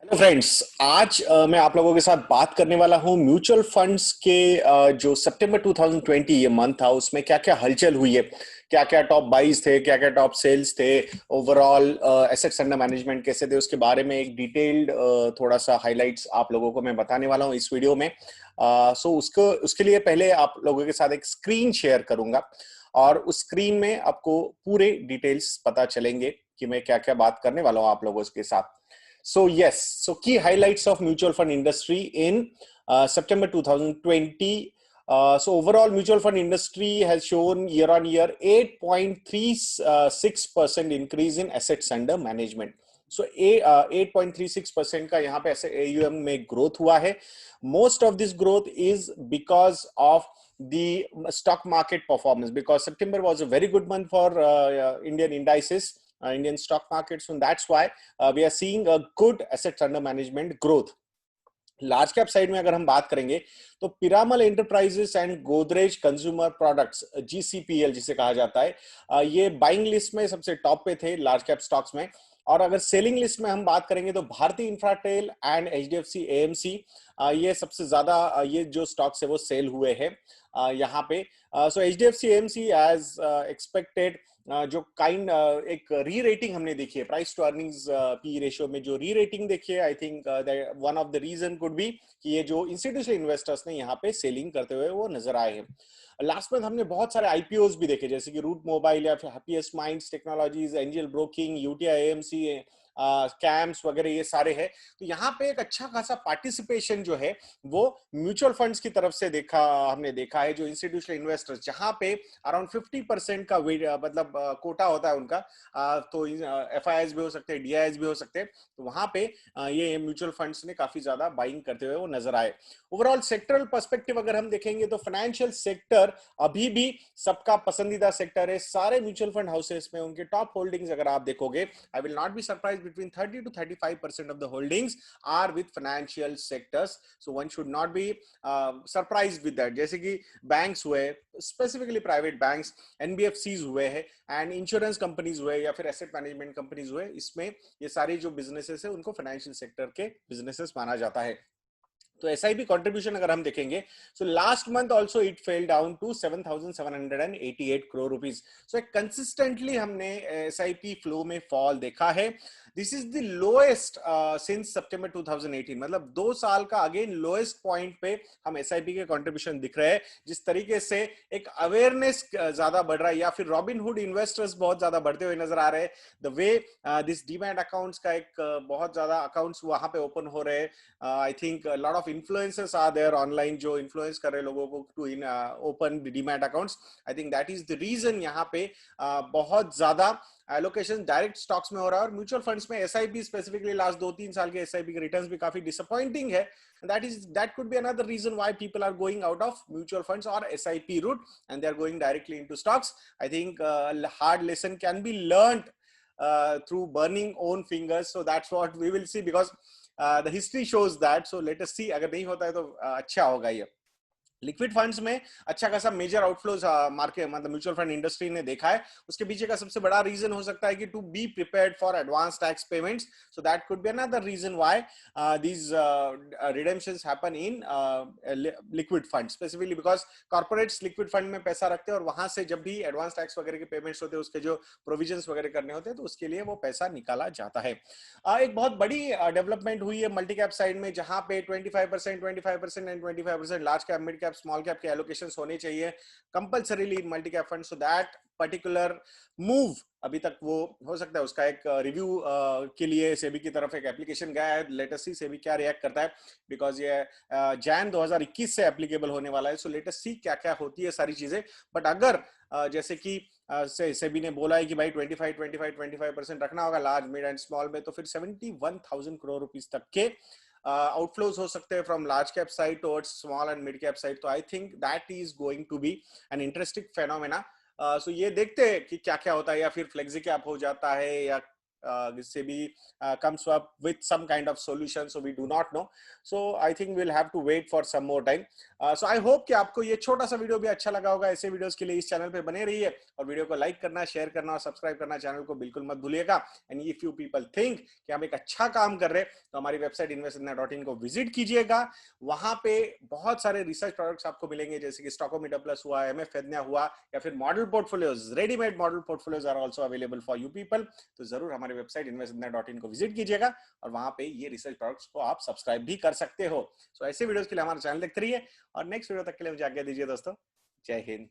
Hello friends. आज मैं आप लोगों के साथ बात करने वाला हूं म्यूचुअल फंड्स के जो सितंबर 2020 ये मंथ था उसमें क्या क्या हलचल हुई है, क्या क्या टॉप बाइज थे, क्या क्या टॉप सेल्स थे, ओवरऑल एसेट्स अंडर मैनेजमेंट कैसे थे, उसके बारे में एक डिटेल्ड थोड़ा सा हाइलाइट्स आप लोगों को मैं बताने वाला हूं इस वीडियो में। सो उसको उसके लिए पहले आप लोगों के साथ एक स्क्रीन शेयर करूंगा और उस स्क्रीन में आपको पूरे डिटेल्स पता चलेंगे कि मैं क्या क्या बात करने वाला हूं आप लोगों के साथ। So yes, so key highlights of mutual fund industry in September 2020. So overall mutual fund industry has shown year on year 8.36% increase in assets under management. So 8.36% का यहाँ पे ऐसे AUM में growth हुआ है. Most of this growth is because of the stock market performance, because September was a very good month for Indian indices, Indian stock markets, and that's why we are seeing a good assets under management growth. Large cap side में अगर हम बात करेंगे तो Piramal enterprises and Godrej consumer products GCPL जिसे कहा जाता है, ये बाइंग लिस्ट में सबसे टॉप पे थे लार्ज कैप स्टॉक्स में। और अगर सेलिंग लिस्ट में हम बात करेंगे तो भारतीय इंफ्राटेल एंड HDFC AMC, ये सबसे ज्यादा ये जो स्टॉक्स है वो सेल हुए हैं यहाँ पे। So HDFC AMC as expected जो एक री रेटिंग हमने देखी है, price to earnings P ratio में जो री रेटिंग देखी है, I think one of the reason could be कि ये जो इंस्टीट्यूशनल इन्वेस्टर्स ने यहाँ पे सेलिंग करते हुए वो नजर आए हैं। लास्ट मंथ हमने बहुत सारे आईपीओस भी देखे, जैसे कि रूट मोबाइल या फिर happiest minds technologies, angel broking, UTI AMC, camps वगैरह ये सारे हैं। तो यहाँ पे एक अच्छा खासा पार्टिसिपेशन जो है वो म्यूचुअल फंड्स की तरफ से हमने देखा है, जो इंस्टीट्यूशनल इन्वेस्टर्स जहाँ पे अराउंड 50% का मतलब कोटा होता है उनका, तो FIIs भी हो सकते हैं, DIIs भी हो सकते हैं, तो वहां पे ये म्यूचुअल फंड्स ने काफी ज्यादा बाइंग करते हुए वो नजर आए। ओवरऑल सेक्टरल पर्सपेक्टिव अगर हम देखेंगे तो फाइनेंशियल सेक्टर अभी भी सबका पसंदीदा सेक्टर है। सारे म्यूचुअल फंड हाउसेस में उनके टॉप होल्डिंग्स अगर आप देखोगे, I will not be surprise, between 30 to 35% of the holdings are with financial sectors, so one should not be surprised with that। जैसे कि बैंक्स हुए, स्पेसिफिकली प्राइवेट बैंक्स, NBFCs हुए हैं, एंड इंश्योरेंस कंपनीज हुए या फिर एसेट मैनेजमेंट कंपनीज हुए, इसमें ये सारी जो बिजनेसेस है उनको फाइनेंशियल सेक्टर के बिजनेसेस माना जाता है। तो SIP कंट्रीब्यूशन अगर हम देखेंगे, so last month also it fell down to 7,788 crore rupees. So एक कंसिस्टेंटली हमने SIP फ्लो में फॉल देखा है। This is the lowest since September 2018, मतलब 2 साल का अगेन लोएस्ट पॉइंट पे हम SIP के कंट्रीब्यूशन दिख रहे हैं। जिस तरीके से एक अवेयरनेस ज्यादा बढ़ रहा है, या फिर रॉबिनहुड इन्वेस्टर्स बहुत ज्यादा बढ़ते हुए नजर आ रहे हैं, the way this demat accounts का एक बहुत ज्यादा अकाउंट्स वहां पे ओपन हो रहे हैं। I think lot of influencers are there online जो इन्फ्लुएंस कर रहे लोगों को to open demat accounts. I think that is the reason यहाँ पे बहुत ज्यादा एलोकेशन डायरेक्ट स्टॉक्स में हो रहा है। और म्यूचुअल फंड्स में SIP स्पेसिफिकली लास्ट 2-3 साल के SIP के रिटर्न्स भी काफी डिसअपॉइंटिंग है। that could be another reason why people are going out of mutual funds or SIP route and they are going directly into stocks. I think a hard lesson can be learned through burning own fingers, so that's what we will see, because the history shows that. So let us see, अगर नहीं होता है तो अच्छा होगा ये। Liquid funds में अच्छा खासा मेजर आउटफ्लोज मार्केट मतलब म्यूचुअल फंड इंडस्ट्री ने देखा है। उसके पीछे का सबसे बड़ा रीजन हो सकता है कि to be prepared for advance tax payments, so that could be another reason why these redemptions happen in liquid fund, specifically because corporates liquid fund में पैसा रखते हैं और वहां से जब भी एडवांस टैक्स वगैरह के पेमेंट्स होते हैं, उसके जो प्रोविजंस वगैरह करने होते हैं, तो उसके लिए वो पैसा निकाला जाता है। एक बहुत बड़ी डेवलपमेंट हुई है मल्टी कैप साइड में, जहां पे 25% and 25% large cap, mid cap, small cap के एलोकेशंस होने चाहिए compulsorily in multi cap fund. So that particular move अभी तक वो हो सकता है उसका एक रिव्यू के लिए सेबी की तरफ एक एप्लीकेशन गया है। लेट अस सी सेबी क्या रिएक्ट करता है, बिकॉज ये जैन 2021 से एप्लीकेबल होने वाला है। सो लेट अस सी क्या क्या होती है सारी चीजें। बट अगर जैसे कि सेबी ने बोला है कि भाई 25% रखना होगा लार्ज, मिड एंड स्मॉल में, तो फिर 71,000 करोड़ रुपीस तक के outflows हो सकते हैं from large cap side towards small and mid cap side। तो I think that is going to be an interesting phenomena। so ये देखते हैं कि क्या क्या होता है, या फिर फ्लेक्सी कैप हो जाता है, या से भी comes up with some kind of solution, so we do not know. So I think we'll have to wait for some more time. So I hope कि आपको ये छोटा सा वीडियो भी अच्छा लगा होगा. ऐसे वीडियोस के लिए इस चैनल पे बने रहिए और वीडियो को लाइक करना, शेयर करना और सब्सक्राइब करना चैनल को बिल्कुल मत भूलिएगा. And if you people think कि हम एक अच्छा काम कर रहे हैं तो हमारी वेबसाइट investindia.in को विजिट कीजिएगा. वहां पे बहुत सारे रिसर्च प्रोडक्ट्स आपको मिलेंगे, जैसे कि स्टॉकोमीटर प्लस हुआ, एमएफ फेडना हुआ, या फिर model portfolios, readymade model portfolios are also available for you people. तो जरूर हमारी वेबसाइट investindia.in को विजिट कीजिएगा और वहां पे ये रिसर्च प्रोडक्ट्स को आप सब्सक्राइब भी कर सकते हो. सो ऐसे वीडियोस के लिए हमारा चैनल देखते रहिए और नेक्स्ट वीडियो तक के लिए मुझे आज्ञा दीजिए दोस्तों. जय हिंद.